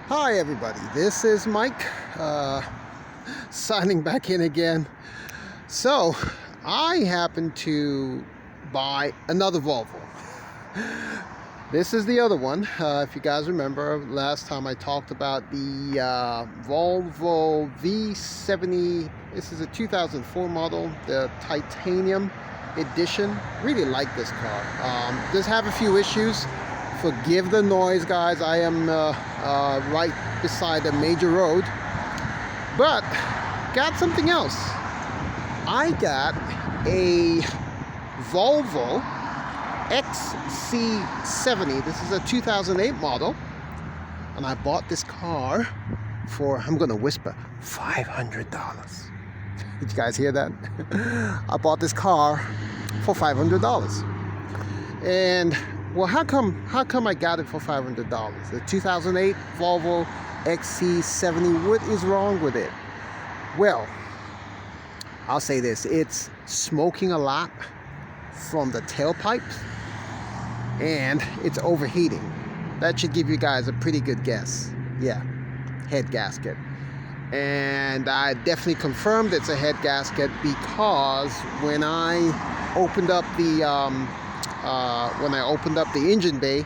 Hi everybody, this is Mike signing back in again. So I happened to buy another Volvo. This is the other one. If you guys remember, last time I talked about the Volvo V70. This is a 2004 model, the titanium edition. Really like this car. Does have a few issues. Forgive the noise, guys. I am right beside a major road, but got something else. I got a Volvo XC70. This is a 2008 model, and I bought this car for, I'm gonna whisper, $500. Did you guys hear that? I bought this car for $500, and well, how come I got it for $500? The 2008 Volvo XC70, what is wrong with it? Well, I'll say this, it's smoking a lot from the tailpipes, and it's overheating. That should give you guys a pretty good guess. Yeah, head gasket. And I definitely confirmed it's a head gasket because when I opened up the engine bay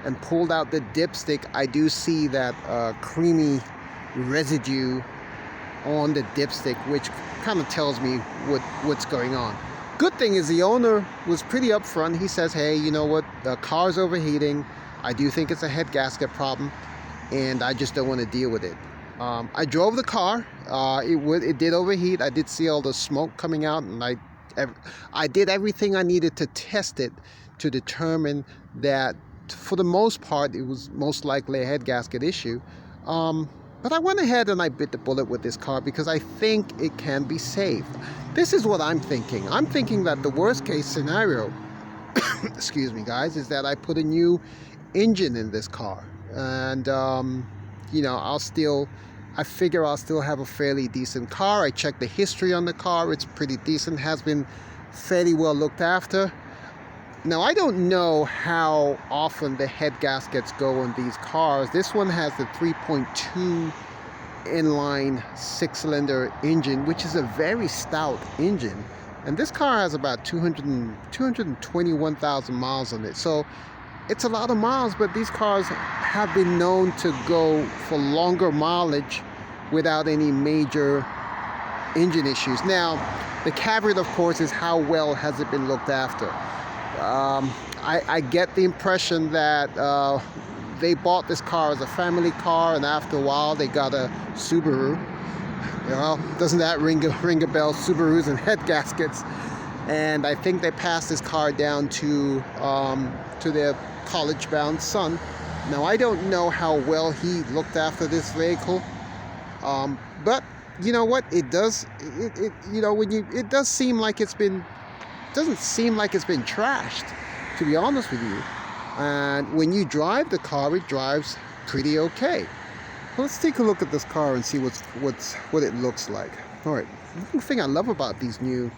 and pulled out the dipstick, I do see that creamy residue on the dipstick, which kind of tells me what's going on. Good thing is the owner was pretty upfront. He says, hey, you know what, the car's overheating. I do think it's a head gasket problem, and I just don't want to deal with it. I drove the car. It did overheat. I did see all the smoke coming out, and I did everything I needed to test it to determine that for the most part it was most likely a head gasket issue. But I went ahead and I bit the bullet with this car because I think it can be saved. This is what I'm thinking. I'm thinking that the worst case scenario, excuse me guys, is that I put a new engine in this car, and you know, I figure I'll still have a fairly decent car. I checked the history on the car. It's pretty decent, has been fairly well looked after. Now, I don't know how often the head gaskets go on these cars. This one has the 3.2 inline 6-cylinder engine, which is a very stout engine. And this car has about 221,000 miles on it. So it's a lot of miles, but these cars have been known to go for longer mileage without any major engine issues. Now, the caveat, of course, is how well has it been looked after. I get the impression that they bought this car as a family car, and after a while they got a Subaru. Well, doesn't that ring a bell? Subarus and head gaskets. And I think they passed this car down to their college-bound son. Now, I don't know how well he looked after this vehicle, but you know what? It does. It does seem like it's been. Doesn't seem like it's been trashed, to be honest with you. And when you drive the car, it drives pretty okay. Well, let's take a look at this car and see what it looks like. All right. One thing I love about these new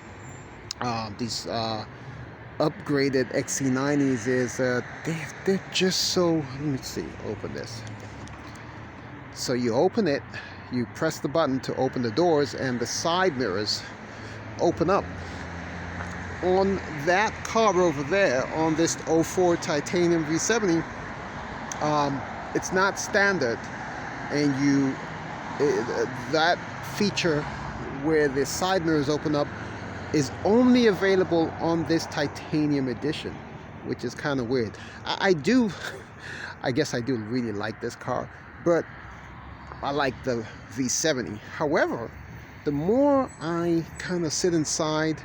upgraded XC90s is they're just so. Let me see. Open this. So you open it, you press the button to open the doors, and the side mirrors open up. On that car over there, on this 04 titanium V70, it's not standard, and that feature where the side mirrors open up is only available on this titanium edition, which is kind of weird. I guess I do really like this car, but I like the V70. However, the more I kind of sit inside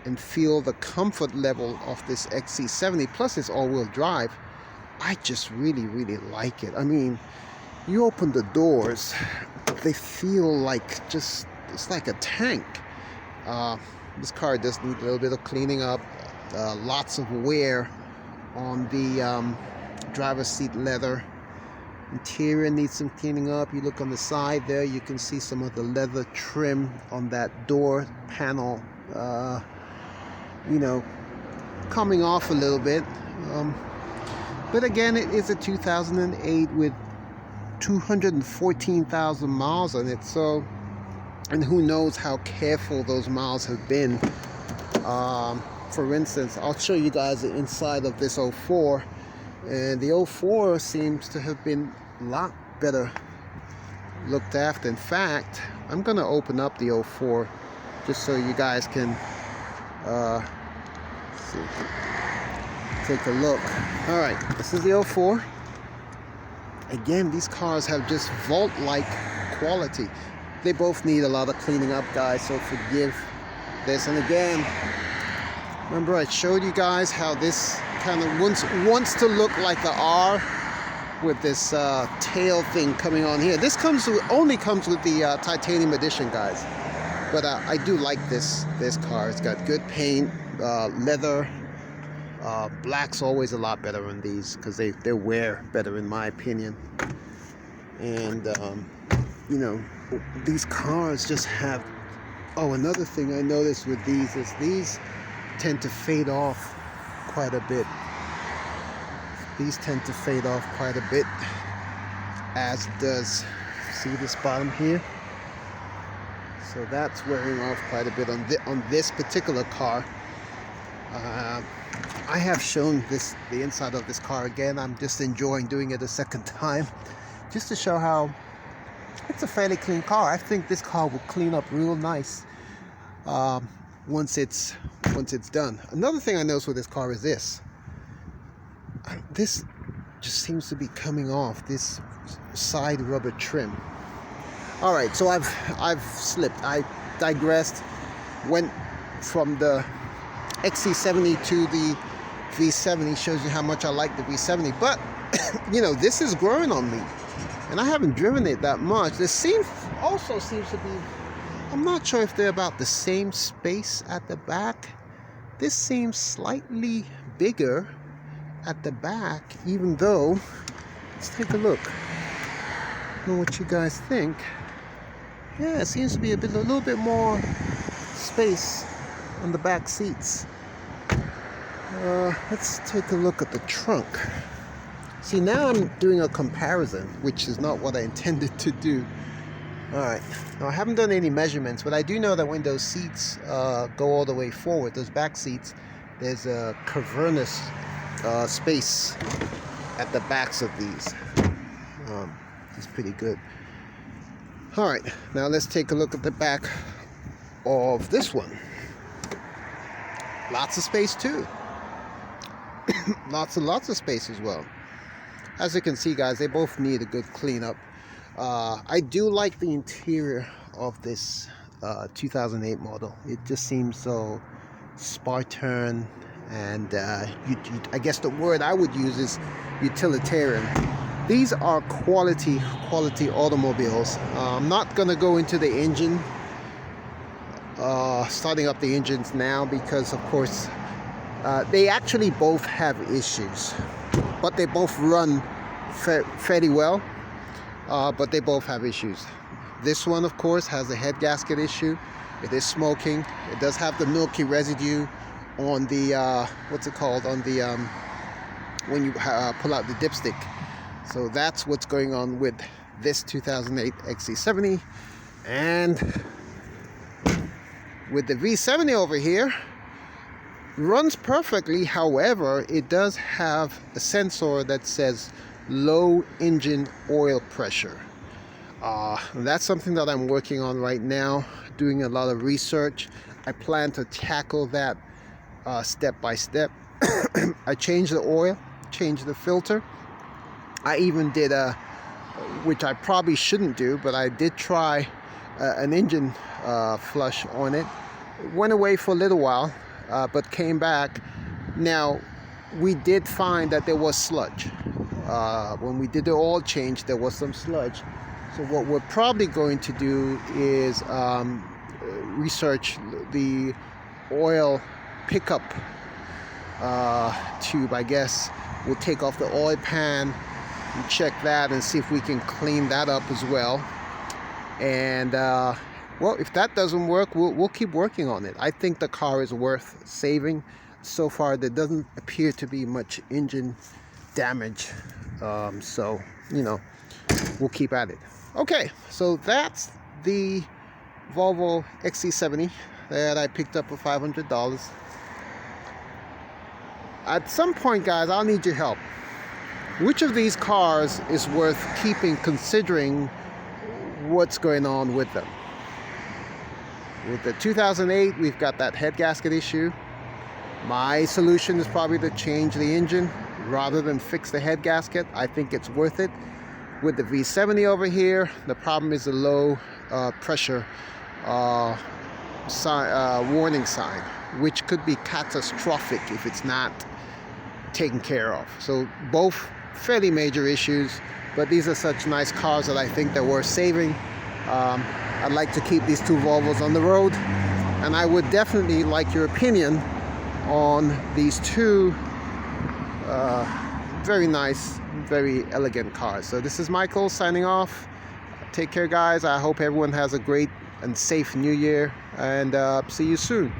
and feel the comfort level of this XC70, plus it's all-wheel drive, I just really like it. I mean, you open the doors, they feel like it's like a tank. This car does need a little bit of cleaning up, lots of wear on the driver's seat leather. Interior needs some cleaning up. You look on the side there, you can see some of the leather trim on that door panel, coming off a little bit. But again, it is a 2008 with 214,000 miles on it. So, and who knows how careful those miles have been. For instance, I'll show you guys the inside of this 04, and the 04 seems to have been a lot better looked after. In fact, I'm gonna open up the 04 just so you guys can see, take a look. All right, this is the 04. Again, these cars have just vault-like quality. They both need a lot of cleaning up, guys, so forgive this. And again, remember I showed you guys how this kind of wants to look like the R with this tail thing coming on here. This only comes with the titanium edition, guys. But I do like this car. It's got good paint, leather. Black's always a lot better on these because they wear better, in my opinion. And you know, these cars just have. Oh, another thing I noticed with these is these tend to fade off quite a bit. These tend to fade off quite a bit, as does, see this bottom here? So that's wearing off quite a bit on this particular car. I have shown the inside of this car again. I'm just enjoying doing it a second time, just to show how it's a fairly clean car. I think this car will clean up real nice once it's done. Another thing I noticed with this car is this just seems to be coming off, this side rubber trim. All right, so I've slipped. I digressed. Went from the XC70 to the V70. Shows you how much I like the V70. But you know, this is growing on me, and I haven't driven it that much. This also seems to be. I'm not sure if they're about the same space at the back. This seems slightly bigger at the back, even though, let's take a look. I don't know what you guys think. Yeah, it seems to be a little bit more space on the back seats. Let's take a look at the trunk. See, now I'm doing a comparison, which is not what I intended to do. Alright, now I haven't done any measurements, but I do know that when those seats go all the way forward, those back seats, there's a cavernous space at the backs of these. It's pretty good. Alright, now let's take a look at the back of this one. Lots of space too. lots of space as well. As you can see, guys, they both need a good cleanup. I do like the interior of this 2008 model. It just seems so Spartan, and I guess the word I would use is utilitarian. These are quality automobiles. I'm not gonna go into the engine, starting up the engines now, because of course they actually both have issues, but they both run fairly well. But they both have issues. This one, of course, has a head gasket issue. It is smoking. It does have the milky residue on the what's it called, on the when you pull out the dipstick. So that's what's going on with this 2008 XC70. And with the V70 over here, runs perfectly. However, it does have a sensor that says low engine oil pressure. That's something that I'm working on right now, doing a lot of research. I plan to tackle that step by step. I changed the oil, changed the filter. I even did which I probably shouldn't do, but I did try an engine flush on it. It went away for a little while, but came back. Now, we did find that there was sludge. When we did the oil change, there was some sludge. So what we're probably going to do is research the oil pickup tube, I guess. We'll take off the oil pan and check that and see if we can clean that up as well. And well, if that doesn't work, we'll keep working on it. I think the car is worth saving. So far, there doesn't appear to be much engine damage. So, you know, we'll keep at it. Okay, so that's the Volvo XC70 that I picked up for $500. At some point, guys, I'll need your help. Which of these cars is worth keeping, considering what's going on with them? With the 2008, we've got that head gasket issue. My solution is probably to change the engine rather than fix the head gasket. I think it's worth it. With the V70 over here, the problem is the low pressure warning sign, which could be catastrophic if it's not taken care of. So both fairly major issues, but these are such nice cars that I think they're worth saving. I'd like to keep these two Volvos on the road, and I would definitely like your opinion on these two very nice, very elegant cars. So this is Michael signing off. Take care, guys. I hope everyone has a great and safe new year, and see you soon.